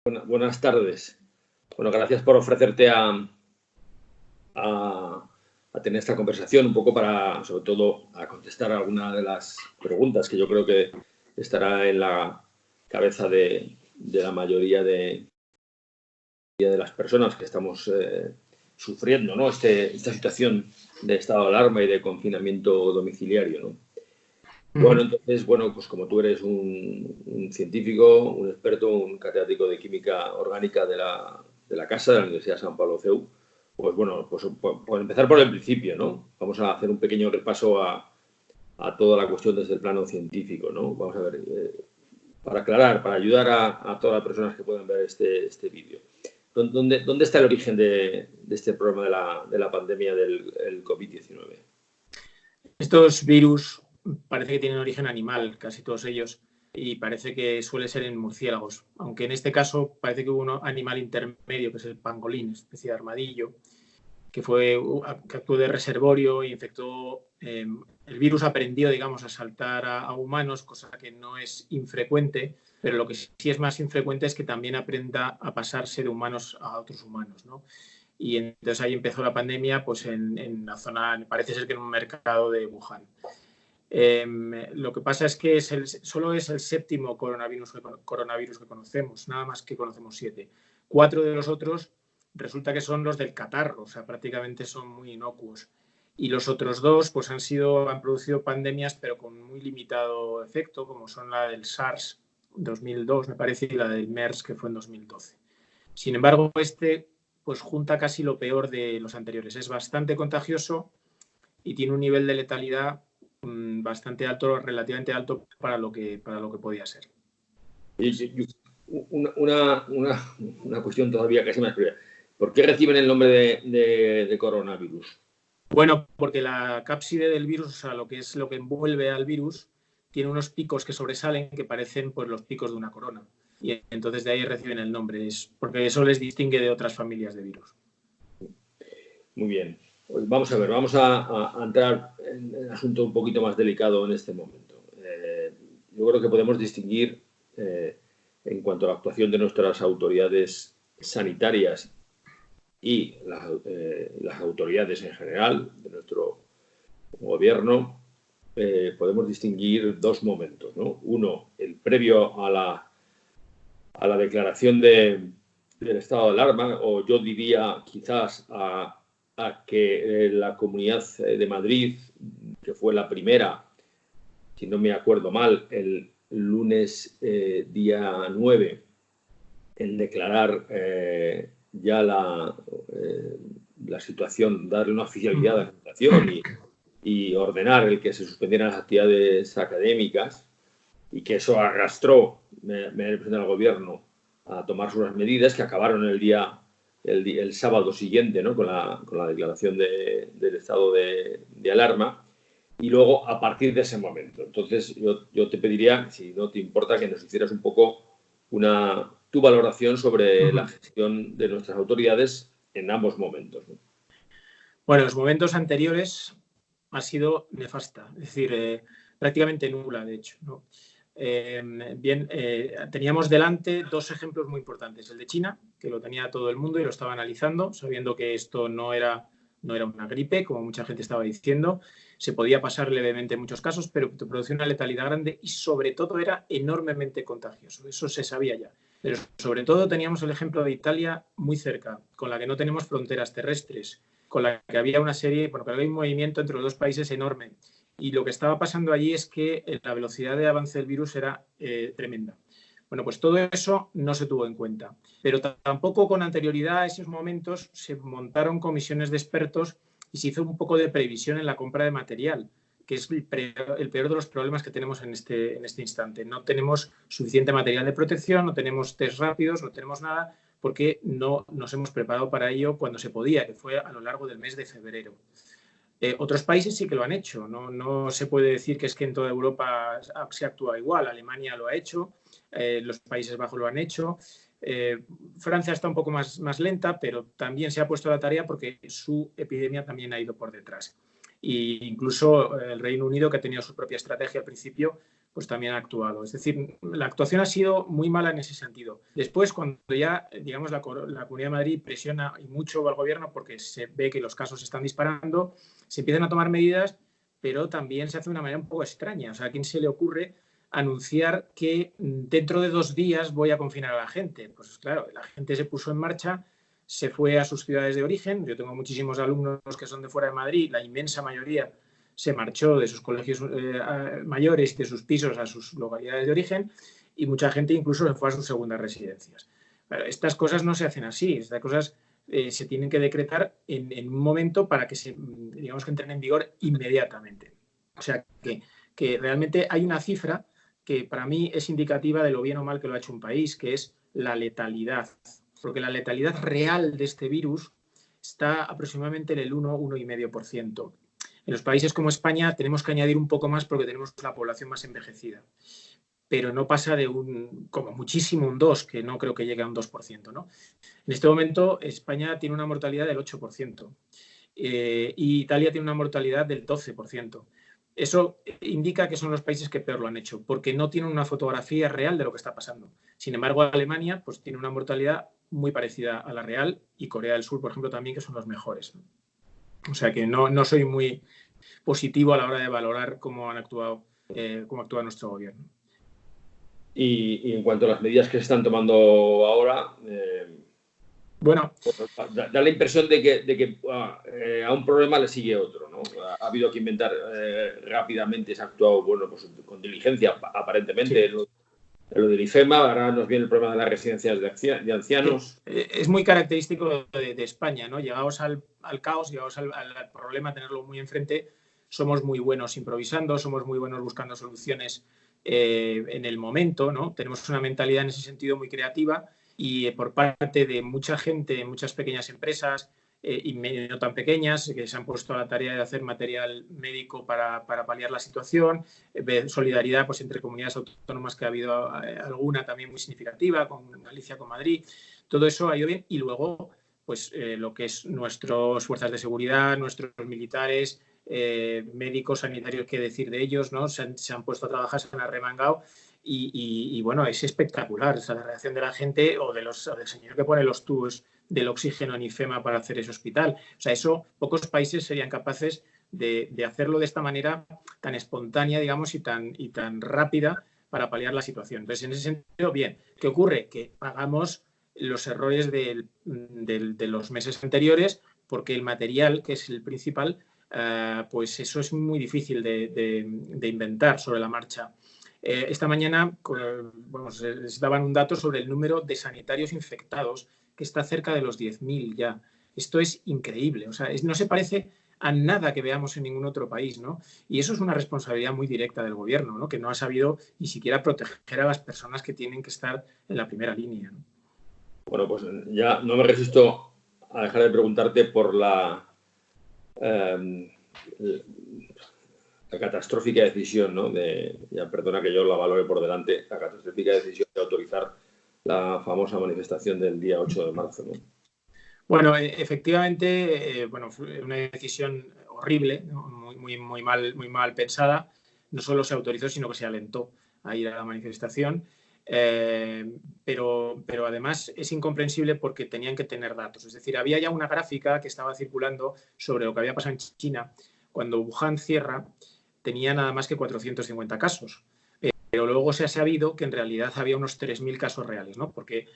Buenas tardes. Bueno, gracias por ofrecerte a tener esta conversación, un poco para, sobre todo, a contestar alguna de las preguntas que yo creo que estará en la cabeza de la mayoría de las personas que estamos sufriendo, ¿no? Esta situación de estado de alarma y de confinamiento domiciliario, ¿no? Bueno, entonces, pues como tú eres un científico, un experto, un catedrático de química orgánica de la casa, de la Universidad de San Pablo CEU, pues bueno, pues por empezar por el principio, ¿no? Vamos a hacer un pequeño repaso a toda la cuestión desde el plano científico, ¿no? Vamos a ver, para aclarar, para ayudar a todas las personas que puedan ver este vídeo. ¿Dónde está el origen de este problema de la pandemia del COVID-19? Estos virus parece que tienen origen animal, casi todos ellos, y parece que suele ser en murciélagos, aunque en este caso parece que hubo un animal intermedio, que es el pangolín, especie de armadillo, que actuó de reservorio e infectó. El virus aprendió, digamos, a saltar a humanos, cosa que no es infrecuente, pero lo que sí es más infrecuente es que también aprenda a pasarse de humanos a otros humanos, ¿no? Y entonces ahí empezó la pandemia, pues en la zona, parece ser que en un mercado de Wuhan. Lo que pasa es que solo es el séptimo coronavirus que conocemos, nada más que conocemos 7. 4 de los otros resulta que son los del catarro, o sea, prácticamente son muy inocuos. Y los otros 2 pues han producido pandemias, pero con muy limitado efecto, como son la del SARS 2002, me parece, y la del MERS, que fue en 2012. Sin embargo, pues junta casi lo peor de los anteriores. Es bastante contagioso y tiene un nivel de letalidad bastante alto, relativamente alto para lo que podía ser. Una cuestión todavía casi más previa. ¿Por qué reciben el nombre de coronavirus? Bueno, porque la cápside del virus, o sea, lo que envuelve al virus, tiene unos picos que sobresalen que parecen pues los picos de una corona. Y entonces de ahí reciben el nombre, porque eso les distingue de otras familias de virus. Muy bien. Pues vamos a ver, vamos a entrar en un asunto un poquito más delicado en este momento. Yo creo que podemos distinguir en cuanto a la actuación de nuestras autoridades sanitarias y las autoridades en general de nuestro gobierno, podemos distinguir 2 momentos, ¿no? Uno, el previo a la declaración del estado de alarma, o yo diría quizás a que la Comunidad de Madrid, que fue la primera, si no me acuerdo mal, el lunes día 9, en declarar ya la situación, darle una oficialidad a la situación y ordenar el que se suspendieran las actividades académicas, y que eso arrastró, me representa al gobierno, a tomar sus medidas que acabaron el sábado siguiente, ¿no? con la declaración del estado de alarma, y luego a partir de ese momento. Entonces yo te pediría, si no te importa, que nos hicieras un poco tu valoración sobre la gestión de nuestras autoridades en ambos momentos, ¿no? Bueno, los momentos anteriores ha sido nefasta, es decir, prácticamente nula, de hecho, ¿no? Teníamos delante 2 ejemplos muy importantes. El de China, que lo tenía todo el mundo y lo estaba analizando, sabiendo que esto no era una gripe, como mucha gente estaba diciendo. Se podía pasar levemente en muchos casos, pero producía una letalidad grande y sobre todo era enormemente contagioso. Eso se sabía ya. Pero sobre todo teníamos el ejemplo de Italia muy cerca, con la que no tenemos fronteras terrestres, con la que había una serie, bueno, que había un movimiento entre los 2 países enorme. Y lo que estaba pasando allí es que la velocidad de avance del virus era tremenda. Bueno, pues todo eso no se tuvo en cuenta. Pero tampoco con anterioridad a esos momentos se montaron comisiones de expertos y se hizo un poco de previsión en la compra de material, que es el peor de los problemas que tenemos en este instante. No tenemos suficiente material de protección, no tenemos test rápidos, no tenemos nada, porque no nos hemos preparado para ello cuando se podía, que fue a lo largo del mes de febrero. Otros países sí que lo han hecho. No se puede decir que es que en toda Europa se actúa igual. Alemania lo ha hecho, los Países Bajos lo han hecho. Francia está un poco más lenta, pero también se ha puesto a la tarea porque su epidemia también ha ido por detrás. E incluso el Reino Unido, que ha tenido su propia estrategia al principio, pues también ha actuado. Es decir, la actuación ha sido muy mala en ese sentido. Después, cuando ya, digamos, la Comunidad de Madrid presiona y mucho al gobierno porque se ve que los casos se están disparando, se empiezan a tomar medidas, pero también se hace de una manera un poco extraña. O sea, ¿a quién se le ocurre anunciar que dentro de 2 días voy a confinar a la gente? Pues claro, la gente se puso en marcha, se fue a sus ciudades de origen. Yo tengo muchísimos alumnos que son de fuera de Madrid, la inmensa mayoría se marchó de sus colegios mayores y de sus pisos a sus localidades de origen, y mucha gente incluso se fue a sus segundas residencias. Pero estas cosas no se hacen así, estas cosas se tienen que decretar en un momento para que digamos que entren en vigor inmediatamente. O sea que realmente hay una cifra que para mí es indicativa de lo bien o mal que lo ha hecho un país, que es la letalidad. Porque la letalidad real de este virus está aproximadamente en el 1,5%. En los países como España tenemos que añadir un poco más porque tenemos la población más envejecida, pero no pasa de como muchísimo un 2%, que no creo que llegue a un 2%, ¿no? En este momento España tiene una mortalidad del 8% y Italia tiene una mortalidad del 12%. Eso indica que son los países que peor lo han hecho, porque no tienen una fotografía real de lo que está pasando. Sin embargo, Alemania pues, tiene una mortalidad muy parecida a la real, y Corea del Sur, por ejemplo, también, que son los mejores, ¿no? O sea que no soy muy positivo a la hora de valorar cómo actúa nuestro gobierno. Y en cuanto a las medidas que se están tomando ahora, bueno, da la impresión de que a un problema le sigue otro, ¿no? Ha habido que inventar rápidamente, se ha actuado, bueno, pues con diligencia, aparentemente. Sí. Lo del IFEMA, ahora nos viene el problema de las residencias de ancianos. Es muy característico de España, ¿no? Llegados al caos, llegados al problema, tenerlo muy enfrente, somos muy buenos improvisando, somos muy buenos buscando soluciones en el momento, ¿no? Tenemos una mentalidad en ese sentido muy creativa, y por parte de mucha gente, muchas pequeñas empresas y no tan pequeñas, que se han puesto a la tarea de hacer material médico para paliar la situación, solidaridad pues, entre comunidades autónomas, que ha habido alguna también muy significativa, con Galicia, con Madrid, todo eso ha ido bien. Y luego pues lo que es nuestras fuerzas de seguridad, nuestros militares, médicos, sanitarios, qué decir de ellos, ¿no? Se han puesto a trabajar, se han arremangado. Y bueno, es espectacular, o sea, la reacción de la gente o del señor que pone los tubos del oxígeno en IFEMA para hacer ese hospital. O sea, eso pocos países serían capaces de hacerlo de esta manera tan espontánea, digamos, y tan rápida para paliar la situación. Entonces, en ese sentido, bien. ¿Qué ocurre? Que pagamos los errores de los meses anteriores, porque el material, que es el principal, pues eso es muy difícil de inventar sobre la marcha. Esta mañana se daban un dato sobre el número de sanitarios infectados, que está cerca de los 10.000 ya. Esto es increíble, o sea, no se parece a nada que veamos en ningún otro país, ¿no? Y eso es una responsabilidad muy directa del gobierno, ¿no? Que no ha sabido ni siquiera proteger a las personas que tienen que estar en la primera línea, ¿no? Bueno, pues ya no me resisto a dejar de preguntarte por la catastrófica decisión, ¿no? Ya perdona que yo la valore por delante, la catastrófica decisión de autorizar la famosa manifestación del día 8 de marzo, ¿no? Bueno, efectivamente, fue una decisión horrible, ¿no? muy mal pensada. No solo se autorizó, sino que se alentó a ir a la manifestación. Pero además es incomprensible porque tenían que tener datos. Es decir, había ya una gráfica que estaba circulando sobre lo que había pasado en China. Cuando Wuhan cierra, tenía nada más que 450 casos. Pero luego se ha sabido que en realidad había unos 3.000 casos reales, ¿no? Porque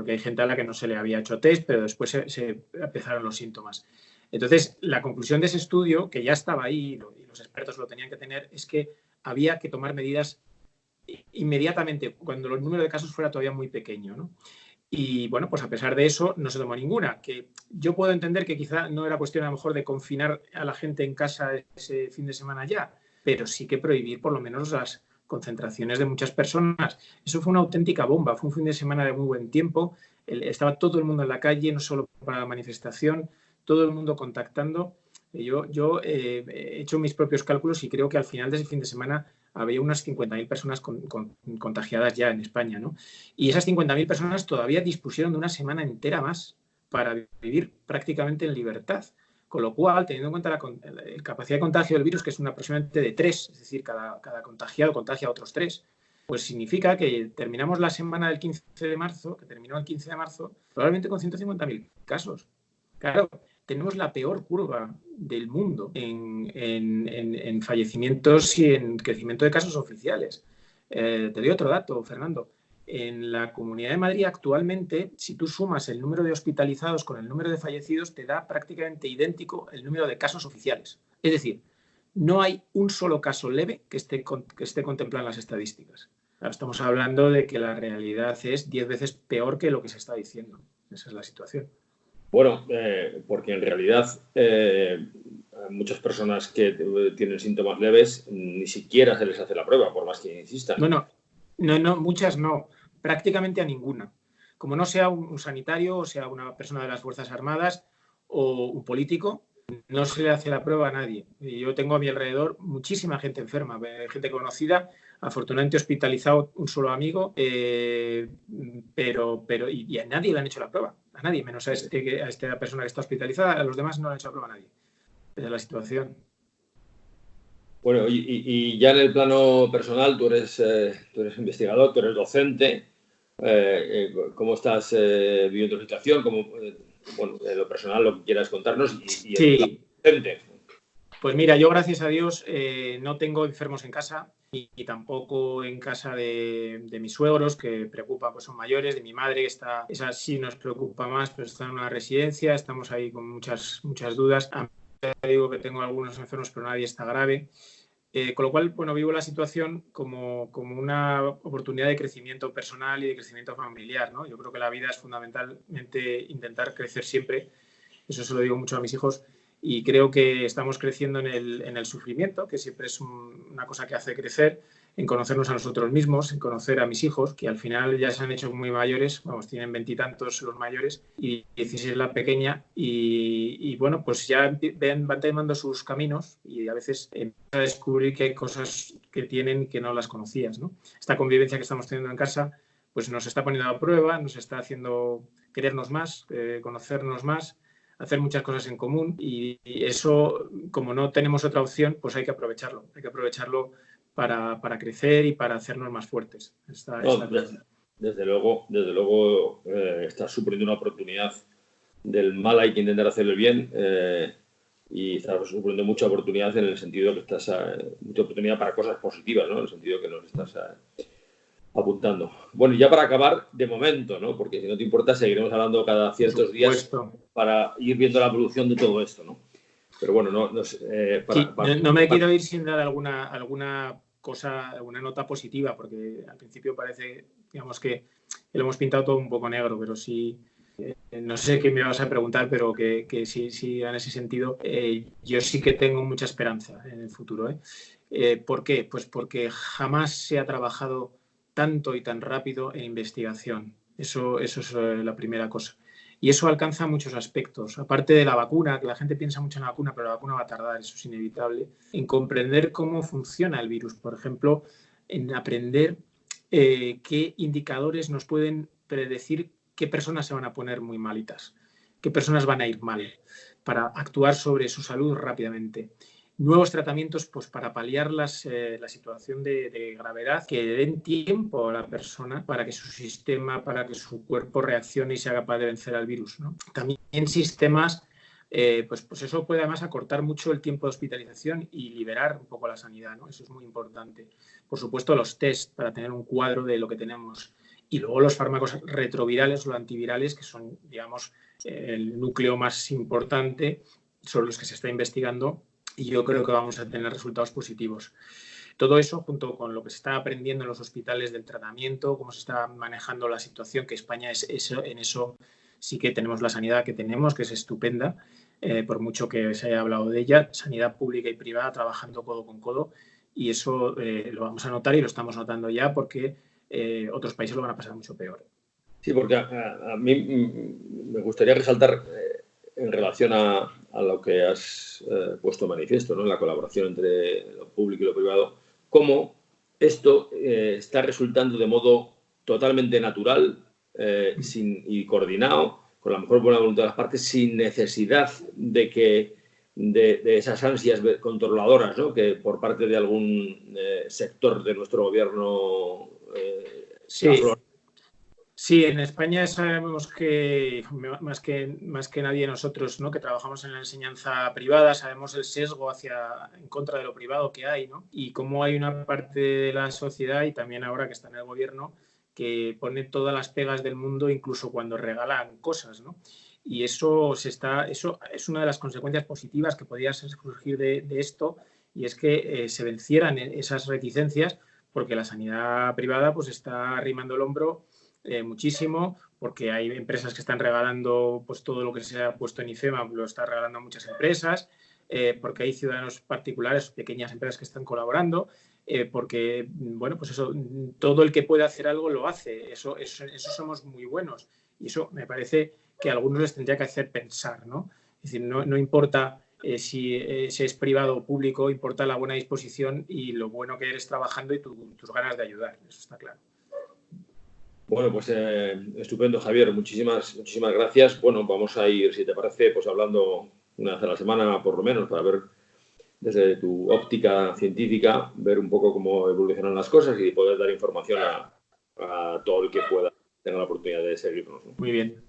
hay gente a la que no se le había hecho test, pero después se empezaron los síntomas. Entonces, la conclusión de ese estudio, que ya estaba ahí y los expertos lo tenían que tener, es que había que tomar medidas inmediatamente, cuando el número de casos fuera todavía muy pequeño, ¿no? Y bueno, pues a pesar de eso no se tomó ninguna, que yo puedo entender que quizá no era cuestión a lo mejor de confinar a la gente en casa ese fin de semana ya, pero sí que prohibir por lo menos las concentraciones de muchas personas. Eso fue una auténtica bomba, fue un fin de semana de muy buen tiempo, estaba todo el mundo en la calle, no solo para la manifestación, todo el mundo contactando. Yo he hecho mis propios cálculos y creo que al final de ese fin de semana había unas 50.000 personas contagiadas ya en España, ¿no? Y esas 50.000 personas todavía dispusieron de una semana entera más para vivir prácticamente en libertad, Con lo cual, teniendo en cuenta la capacidad de contagio del virus, que es aproximadamente de 3, es decir, cada contagiado contagia a otros 3, pues significa que terminamos la semana del 15 de marzo, que terminó el 15 de marzo, probablemente con 150.000 casos. Claro, tenemos la peor curva del mundo en fallecimientos y en crecimiento de casos oficiales. Te doy otro dato, Fernando. En la Comunidad de Madrid actualmente, si tú sumas el número de hospitalizados con el número de fallecidos, te da prácticamente idéntico el número de casos oficiales. Es decir, no hay un solo caso leve que esté contemplado en las estadísticas. Ahora estamos hablando de que la realidad es 10 veces peor que lo que se está diciendo. Esa es la situación. Bueno, porque en realidad muchas personas que tienen síntomas leves ni siquiera se les hace la prueba, por más que insistan. No, muchas no, prácticamente a ninguna. Como no sea un sanitario o sea una persona de las Fuerzas Armadas o un político, no se le hace la prueba a nadie. Yo tengo a mi alrededor muchísima gente enferma, gente conocida, afortunadamente hospitalizado un solo amigo, pero y a nadie le han hecho la prueba, a nadie, menos a esta persona que está hospitalizada, a los demás no le han hecho la prueba a nadie. Esa es la situación. Bueno, y ya en el plano personal, tú eres investigador, tú eres docente. ¿Cómo estás viviendo tu situación? Bueno, en lo personal, lo que quieras contarnos. Y sí. Docente. Pues mira, yo gracias a Dios no tengo enfermos en casa y tampoco en casa de mis suegros, que preocupa, pues son mayores, de mi madre, esa sí nos preocupa más, pero está en una residencia, estamos ahí con muchas dudas. A mí digo que tengo algunos enfermos, pero nadie está grave. Con lo cual, bueno, vivo la situación como una oportunidad de crecimiento personal y de crecimiento familiar, ¿no? Yo creo que la vida es fundamentalmente intentar crecer siempre. Eso se lo digo mucho a mis hijos. Y creo que estamos creciendo en el sufrimiento, que siempre es una cosa que hace crecer, en conocernos a nosotros mismos, en conocer a mis hijos, que al final ya se han hecho muy mayores, vamos, tienen 20 y tantos los mayores y 16 la pequeña, y bueno, pues ya van tomando sus caminos y a veces empiezas a descubrir que hay cosas que tienen que no las conocías, ¿no? Esta convivencia que estamos teniendo en casa pues nos está poniendo a prueba, nos está haciendo querernos más, conocernos más, hacer muchas cosas en común, y eso, como no tenemos otra opción, pues hay que aprovecharlo para crecer y para hacernos más fuertes. Desde luego estás suponiendo una oportunidad. Del mal hay que intentar hacer el bien, y estás suponiendo mucha oportunidad en el sentido que mucha oportunidad para cosas positivas, ¿no? En el sentido que nos estás apuntando. Bueno, y ya para acabar, de momento, ¿no? Porque si no te importa, seguiremos hablando cada ciertos días para ir viendo la evolución de todo esto, ¿no? Pero bueno, no me quiero ir sin dar alguna cosa, alguna nota positiva, porque al principio parece, digamos, que lo hemos pintado todo un poco negro, pero sí, no sé qué me vas a preguntar, pero que sí en ese sentido, yo sí que tengo mucha esperanza en el futuro, ¿eh? ¿Por qué? Pues porque jamás se ha trabajado tanto y tan rápido en investigación. Eso es la primera cosa. Y eso alcanza muchos aspectos. Aparte de la vacuna, que la gente piensa mucho en la vacuna, pero la vacuna va a tardar, eso es inevitable. En comprender cómo funciona el virus, por ejemplo, en aprender qué indicadores nos pueden predecir qué personas se van a poner muy malitas, qué personas van a ir mal, para actuar sobre su salud rápidamente. Nuevos tratamientos pues, para paliar la situación de gravedad, que den tiempo a la persona para que su sistema, para que su cuerpo reaccione y sea capaz de vencer al virus, ¿no? También sistemas, pues eso puede además acortar mucho el tiempo de hospitalización y liberar un poco la sanidad, ¿no? Eso es muy importante. Por supuesto, los test para tener un cuadro de lo que tenemos. Y luego los fármacos retrovirales o antivirales, que son, digamos, el núcleo más importante sobre los que se está investigando, y yo creo que vamos a tener resultados positivos. Todo eso, junto con lo que se está aprendiendo en los hospitales del tratamiento, cómo se está manejando la situación, que España en eso sí que tenemos la sanidad que tenemos, que es estupenda, por mucho que se haya hablado de ella, sanidad pública y privada trabajando codo con codo, y eso lo vamos a notar y lo estamos notando ya, porque otros países lo van a pasar mucho peor. Sí, porque a mí me gustaría resaltar en relación a lo que has puesto manifiesto, ¿no? En la colaboración entre lo público y lo privado, cómo esto está resultando de modo totalmente natural y coordinado, con la mejor buena voluntad de las partes, sin necesidad de que de esas ansias controladoras, ¿no? Que por parte de algún sector de nuestro gobierno Sí. aflora. Sí, en España sabemos que más que nadie nosotros, ¿no? Que trabajamos en la enseñanza privada, sabemos el sesgo en contra de lo privado que hay, ¿no? Y cómo hay una parte de la sociedad, y también ahora que está en el gobierno, que pone todas las pegas del mundo, incluso cuando regalan cosas, ¿no? Y eso es una de las consecuencias positivas que podría surgir de esto, y es que se vencieran esas reticencias, porque la sanidad privada pues está arrimando el hombro muchísimo, porque hay empresas que están regalando pues todo lo que se ha puesto en IFEMA, lo está regalando a muchas empresas, porque hay ciudadanos particulares, pequeñas empresas que están colaborando, porque, bueno, pues eso, todo el que puede hacer algo lo hace, eso somos muy buenos, y eso me parece que a algunos les tendría que hacer pensar, ¿no? Es decir, no importa si es privado o público, importa la buena disposición y lo bueno que eres trabajando y tus ganas de ayudar, eso está claro. Bueno, pues estupendo, Javier. Muchísimas gracias. Bueno, vamos a ir, si te parece, pues hablando una vez a la semana, por lo menos, para ver desde tu óptica científica, ver un poco cómo evolucionan las cosas y poder dar información a todo el que pueda tener la oportunidad de seguirnos, ¿no? Muy bien.